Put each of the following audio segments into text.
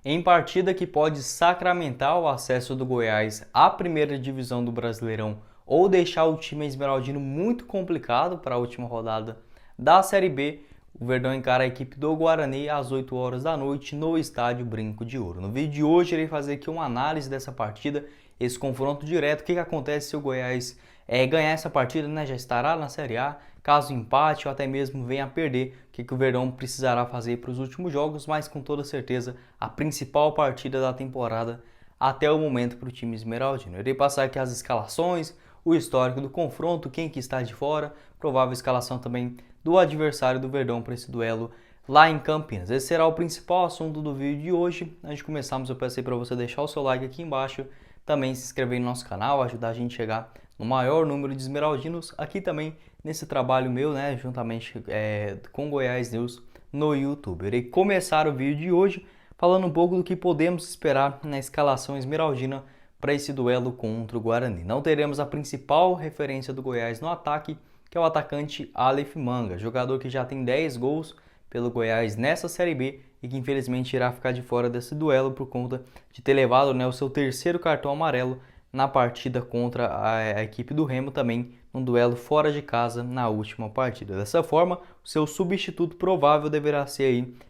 em partida que pode sacramentar o acesso do Goiás à primeira divisão do Brasileirão ou deixar o time esmeraldino muito complicado para a última rodada da Série B. O Verdão encara a equipe do Guarani às 8 horas da noite no estádio Brinco de Ouro. No vídeo de hoje irei fazer aqui uma análise dessa partida, esse confronto direto, o que acontece se o Goiás ganhar essa partida, né? Já estará na Série A. Caso empate ou até mesmo venha a perder, o que o Verdão precisará fazer para os últimos jogos, mas com toda certeza a principal partida da temporada até o momento para o time esmeraldino. Eu irei passar aqui as escalações, o histórico do confronto, quem que está de fora, provável escalação também do adversário do Verdão para esse duelo lá em Campinas. Esse será o principal assunto do vídeo de hoje. Antes de começarmos, eu peço para você deixar o seu like aqui embaixo, também se inscrever no nosso canal, ajudar a gente a chegar no maior número de esmeraldinos aqui também nesse trabalho meu, né, juntamente com Goiás News no YouTube. Eu irei começar o vídeo de hoje falando um pouco do que podemos esperar na escalação esmeraldina para esse duelo contra o Guarani. Não teremos a principal referência do Goiás no ataque, que é o atacante Aleph Manga, jogador que já tem 10 gols pelo Goiás nessa Série B e que infelizmente irá ficar de fora desse duelo por conta de ter levado, né, o seu terceiro cartão amarelo na partida contra a equipe do Remo, também num duelo fora de casa na última partida. Dessa forma, o seu substituto provável deverá ser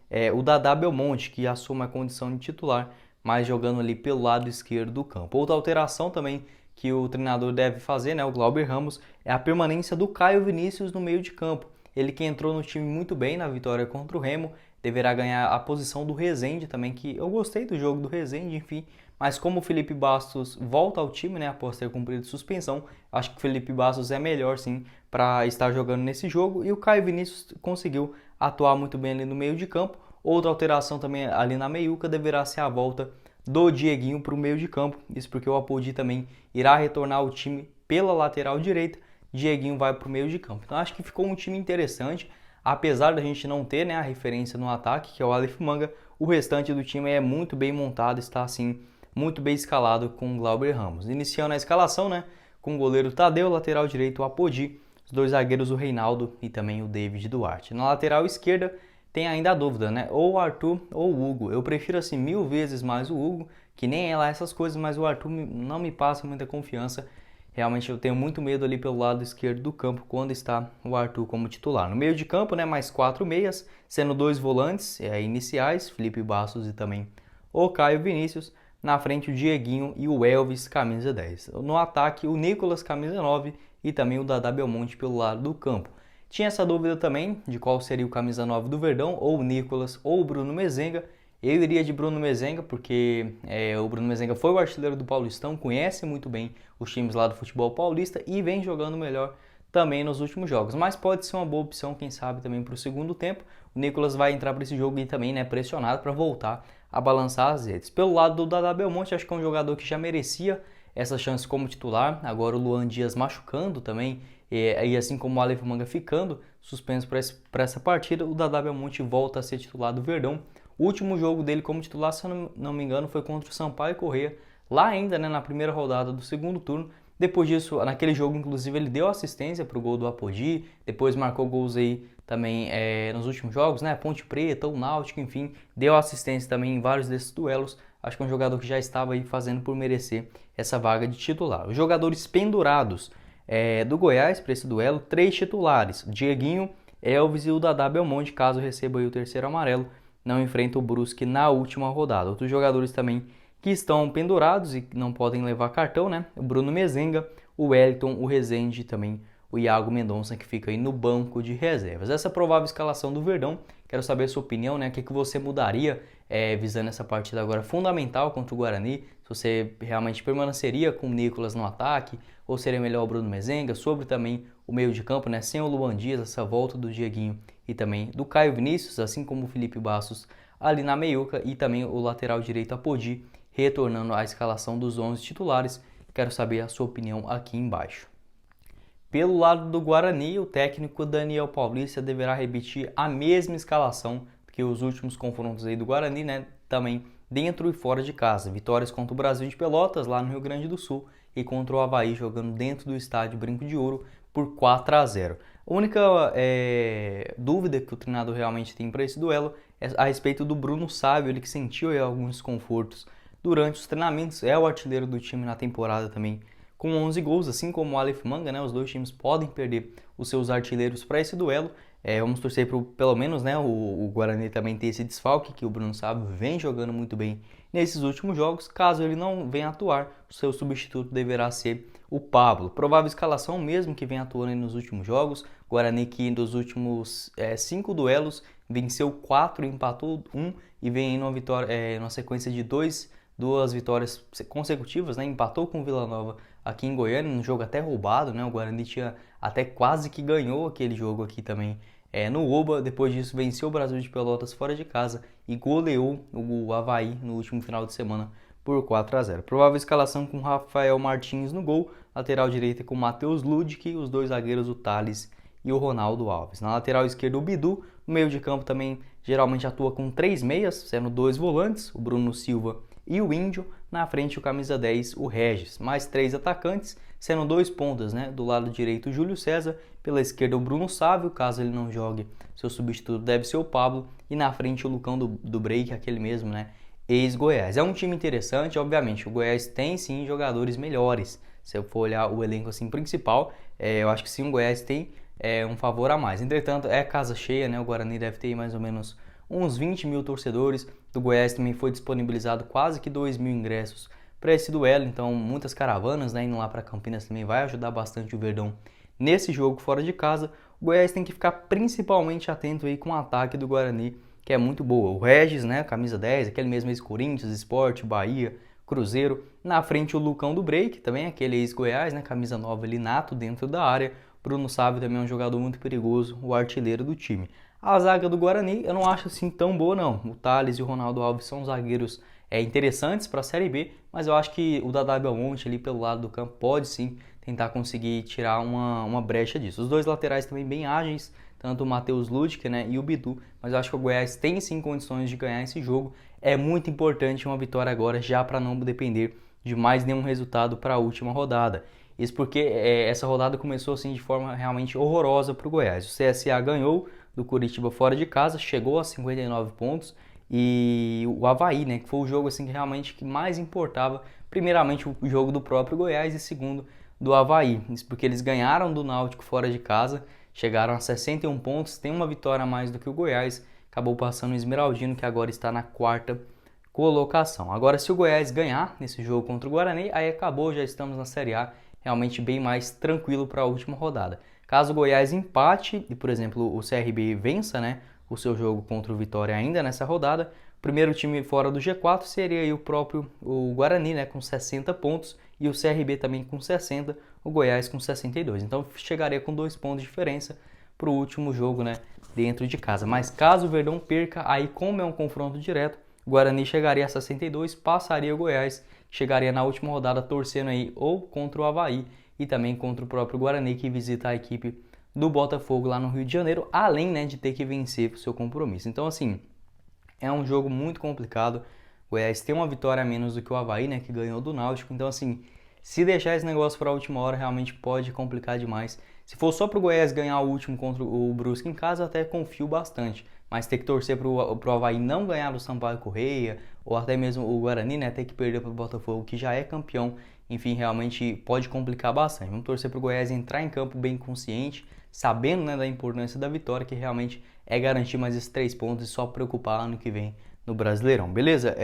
aí, o Dadá Belmonte, que assume a condição de titular, mas jogando ali pelo lado esquerdo do campo. Outra alteração também que o treinador deve fazer, né, o Glauber Ramos, é a permanência do Caio Vinícius no meio de campo. Ele que entrou no time muito bem na vitória contra o Remo, deverá ganhar a posição do Rezende também, que eu gostei do jogo do Rezende, enfim, mas como o Felipe Bastos volta ao time, né, após ter cumprido suspensão, acho que o Felipe Bastos é melhor sim para estar jogando nesse jogo, e o Caio Vinícius conseguiu atuar muito bem ali no meio de campo. Outra alteração também ali na meiuca deverá ser a volta do Dieguinho para o meio de campo, isso porque o Apodi também irá retornar ao time pela lateral direita, Dieguinho vai para o meio de campo. Então acho que ficou um time interessante, apesar da gente não ter, né, a referência no ataque, que é o Aleph Manga, o restante do time é muito bem montado, está assim muito bem escalado com o Glauber Ramos. Iniciando a escalação, né, com o goleiro Tadeu, lateral direito o Apodi, os dois zagueiros o Reinaldo e também o David Duarte. Na lateral esquerda tem ainda a dúvida, né, ou o Arthur ou o Hugo. Eu prefiro assim 1000 vezes mais o Hugo, que nem é lá essas coisas, mas o Arthur não me passa muita confiança. Realmente eu tenho muito medo ali pelo lado esquerdo do campo quando está o Arthur como titular. No meio de campo, né, mais 4 meias, sendo 2 volantes iniciais, Felipe Bastos e também o Caio Vinícius. Na frente o Dieguinho e o Elvis, camisa 10. No ataque o Nicolas, camisa 9 e também o Dadá Belmonte pelo lado do campo. Tinha essa dúvida também de qual seria o camisa 9 do Verdão, ou o Nicolas ou o Bruno Mezenga. Eu iria de Bruno Mezenga porque o Bruno Mezenga foi o artilheiro do Paulistão, conhece muito bem os times lá do futebol paulista e vem jogando melhor também nos últimos jogos. Mas pode ser uma boa opção, quem sabe, também para o segundo tempo. O Nicolas vai entrar para esse jogo e também, né, pressionado para voltar a balançar as redes. Pelo lado do Dadá Belmonte, acho que é um jogador que já merecia essa chance como titular. Agora o Luan Dias machucando também, e assim como o Aleph Manga ficando suspenso para essa partida, o Dadá Belmonte volta a ser titular do Verdão. O último jogo dele como titular, se eu não me engano, foi contra o Sampaio Corrêa, lá ainda, né, na primeira rodada do segundo turno. Depois disso, naquele jogo, inclusive, ele deu assistência para o gol do Apodi, depois marcou gols aí também nos últimos jogos, né? Ponte Preta, o Náutico, enfim, deu assistência também em vários desses duelos. Acho que é um jogador que já estava aí fazendo por merecer essa vaga de titular. Os jogadores pendurados do Goiás para esse duelo, 3 titulares, Dieguinho, Elvis e o Dadá Belmonte, caso receba aí o terceiro amarelo, não enfrenta o Brusque na última rodada. Outros jogadores também que estão pendurados e não podem levar cartão, né? O Bruno Mezenga, o Wellington, o Rezende e também o Iago Mendonça, que fica aí no banco de reservas. Essa é a provável escalação do Verdão. Quero saber a sua opinião, né? O que você mudaria visando essa partida agora fundamental contra o Guarani? Se você realmente permaneceria com o Nicolas no ataque ou seria melhor o Bruno Mezenga? Sobre também o meio de campo, né? Sem o Luan Dias, essa volta do Dieguinho e também do Caio Vinícius, assim como o Felipe Bastos ali na meiuca e também o lateral direito Apodi, retornando à escalação dos 11 titulares. Quero saber a sua opinião aqui embaixo. Pelo lado do Guarani, o técnico Daniel Paulista deverá repetir a mesma escalação que os últimos confrontos aí do Guarani, né? Também dentro e fora de casa. Vitórias contra o Brasil de Pelotas, lá no Rio Grande do Sul, e contra o Avaí, jogando dentro do estádio Brinco de Ouro por 4-0. A única dúvida que o treinador realmente tem para esse duelo a respeito do Bruno Sávio, ele que sentiu aí alguns desconfortos durante os treinamentos, é o artilheiro do time na temporada também, com 11 gols, assim como o Aleph Manga, né? Os dois times podem perder os seus artilheiros para esse duelo. Vamos torcer para pelo menos, né, o Guarani também ter esse desfalque, que o Bruno Sávio vem jogando muito bem nesses últimos jogos. Caso ele não venha atuar, o seu substituto deverá ser o Pablo. Provável escalação mesmo que vem atuando nos últimos jogos. Guarani que nos últimos 5 duelos venceu 4, empatou 1 e vem em uma vitória, numa sequência de duas vitórias consecutivas, né? Empatou com o Vila Nova aqui em Goiânia, um jogo até roubado, né? O Guarani tinha até quase que ganhou aquele jogo aqui também no Oba. Depois disso venceu o Brasil de Pelotas fora de casa e goleou o Avaí no último final de semana por 4-0. Provável escalação com Rafael Martins no gol, lateral direita com Matheus Ludic, os dois zagueiros o Thales e o Ronaldo Alves. Na lateral esquerda o Bidu, no meio de campo também geralmente atua com 3 meias, sendo 2 volantes, o Bruno Silva e o Índio. Na frente o camisa 10, o Regis, mais 3 atacantes, sendo 2 pontas, né? Do lado direito o Júlio César, pela esquerda o Bruno Sávio, caso ele não jogue, seu substituto deve ser o Pablo, e na frente o Lucão do Break, aquele mesmo, né? Ex-Goiás. É um time interessante, obviamente, o Goiás tem sim jogadores melhores. Se eu for olhar o elenco assim principal, eu acho que sim, o Goiás tem um favor a mais. Entretanto, é casa cheia, né? O Guarani deve ter mais ou menos uns 20 mil torcedores. Do Goiás também foi disponibilizado quase que 2 mil ingressos para esse duelo, então muitas caravanas, né, indo lá para Campinas também vai ajudar bastante o Verdão nesse jogo fora de casa. O Goiás tem que ficar principalmente atento aí com o ataque do Guarani, que é muito boa. O Regis, né, camisa 10, aquele mesmo ex-Corinthians, Sport, Bahia, Cruzeiro. Na frente o Lucão do Break, também aquele ex-Goiás, né, camisa 9 ali nato dentro da área. Bruno Sávio também é um jogador muito perigoso, o artilheiro do time. A zaga do Guarani eu não acho assim tão boa não. O Thales e o Ronaldo Alves são zagueiros interessantes para a Série B, mas eu acho que o Dadá Belmonte ali pelo lado do campo pode sim tentar conseguir tirar uma brecha disso. Os dois laterais também bem ágeis, tanto o Matheus Ludic, né, e o Bidu, mas eu acho que o Goiás tem sim condições de ganhar esse jogo. É muito importante uma vitória agora, já para não depender de mais nenhum resultado para a última rodada. Isso porque essa rodada começou assim de forma realmente horrorosa para o Goiás. O CSA ganhou do Curitiba fora de casa, chegou a 59 pontos, e o Avaí, né, que foi o jogo assim que realmente que mais importava, primeiramente o jogo do próprio Goiás e segundo do Avaí. Isso porque eles ganharam do Náutico fora de casa, chegaram a 61 pontos, tem uma vitória a mais do que o Goiás, acabou passando o Esmeraldino, que agora está na 4ª colocação. Agora, se o Goiás ganhar nesse jogo contra o Guarani, aí acabou, já estamos na Série A, realmente bem mais tranquilo para a última rodada. Caso o Goiás empate e, por exemplo, o CRB vença, né, o seu jogo contra o Vitória ainda nessa rodada, o primeiro time fora do G4 seria aí o Guarani, né, com 60 pontos, e o CRB também com 60, o Goiás com 62. Então chegaria com 2 pontos de diferença para o último jogo, né, dentro de casa. Mas caso o Verdão perca, aí como é um confronto direto, o Guarani chegaria a 62, passaria o Goiás, chegaria na última rodada torcendo aí ou contra o Avaí e também contra o próprio Guarani, que visita a equipe do Botafogo lá no Rio de Janeiro, além, né, de ter que vencer o seu compromisso. Então, assim, é um jogo muito complicado. O Goiás tem uma vitória a menos do que o Avaí, né, que ganhou do Náutico. Então, assim, se deixar esse negócio para a última hora, realmente pode complicar demais. Se for só para o Goiás ganhar o último contra o Brusque em casa, eu até confio bastante. Mas ter que torcer para o Avaí não ganhar do Sampaio Corrêa, ou até mesmo o Guarani, né, ter que perder para o Botafogo, que já é campeão, enfim, realmente pode complicar bastante. Vamos torcer para o Goiás entrar em campo bem consciente, sabendo, né, da importância da vitória, que realmente é garantir mais esses 3 pontos e só preocupar ano que vem no Brasileirão, beleza?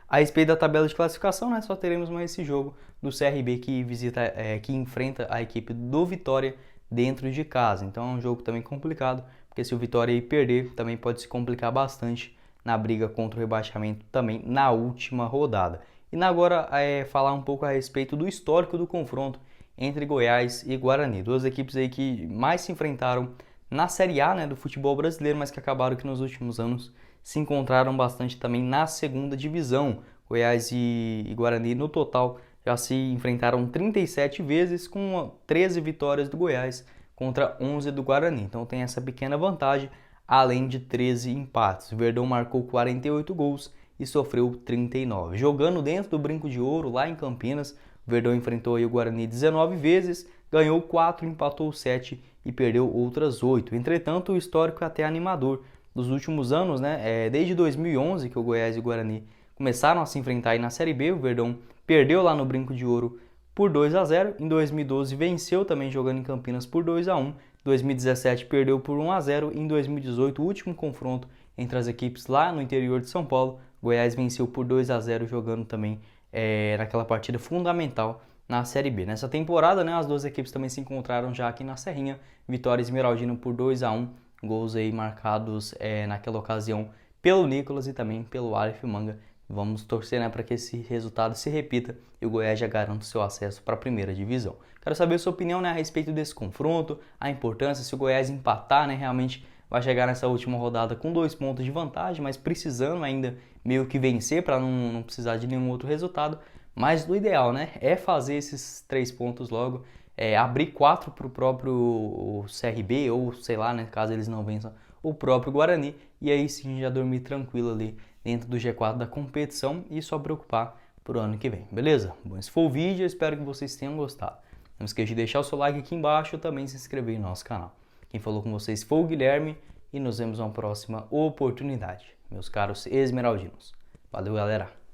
A respeito da tabela de classificação, né, só teremos mais esse jogo do CRB que enfrenta a equipe do Vitória dentro de casa. Então é um jogo também complicado, porque se o Vitória perder, também pode se complicar bastante na briga contra o rebaixamento também na última rodada. E agora falar um pouco a respeito do histórico do confronto entre Goiás e Guarani. Duas equipes aí que mais se enfrentaram na Série A, né, do futebol brasileiro, mas que acabaram que nos últimos anos se encontraram bastante também na segunda divisão. Goiás e Guarani no total já se enfrentaram 37 vezes, com 13 vitórias do Goiás contra 11 do Guarani. Então tem essa pequena vantagem, além de 13 empates. O Verdão marcou 48 gols e sofreu 39. Jogando dentro do Brinco de Ouro, lá em Campinas, o Verdão enfrentou aí o Guarani 19 vezes, ganhou 4, empatou 7 e perdeu outras 8. Entretanto, o histórico é até animador. dos últimos anos, né? Desde 2011 que o Goiás e o Guarani começaram a se enfrentar aí na Série B, o Verdão perdeu lá no Brinco de Ouro por 2-0, em 2012 venceu também jogando em Campinas por 2-1, 2017 perdeu por 1-0, em 2018 o último confronto entre as equipes lá no interior de São Paulo, Goiás venceu por 2-0 jogando também naquela partida fundamental na Série B. Nessa temporada, né, as duas equipes também se encontraram já aqui na Serrinha, Vitória Esmeraldina por 2-1, gols aí marcados naquela ocasião pelo Nicolas e também pelo Aleph Manga. Vamos torcer, né, para que esse resultado se repita e o Goiás já garanta o seu acesso para a primeira divisão. Quero saber a sua opinião, né, a respeito desse confronto, a importância, se o Goiás empatar, né, realmente vai chegar nessa última rodada com 2 pontos de vantagem, mas precisando ainda meio que vencer para não precisar de nenhum outro resultado. Mas o ideal, né, é fazer esses 3 pontos logo, abrir 4 para o próprio CRB, ou sei lá, né, caso eles não vençam, o próprio Guarani, e aí sim já dormir tranquilo ali dentro do G4 da competição e só preocupar pro ano que vem, beleza? Bom, esse foi o vídeo, eu espero que vocês tenham gostado. Não esqueça de deixar o seu like aqui embaixo e também se inscrever no nosso canal. Quem falou com vocês foi o Guilherme e nos vemos numa próxima oportunidade, meus caros esmeraldinos. Valeu, galera!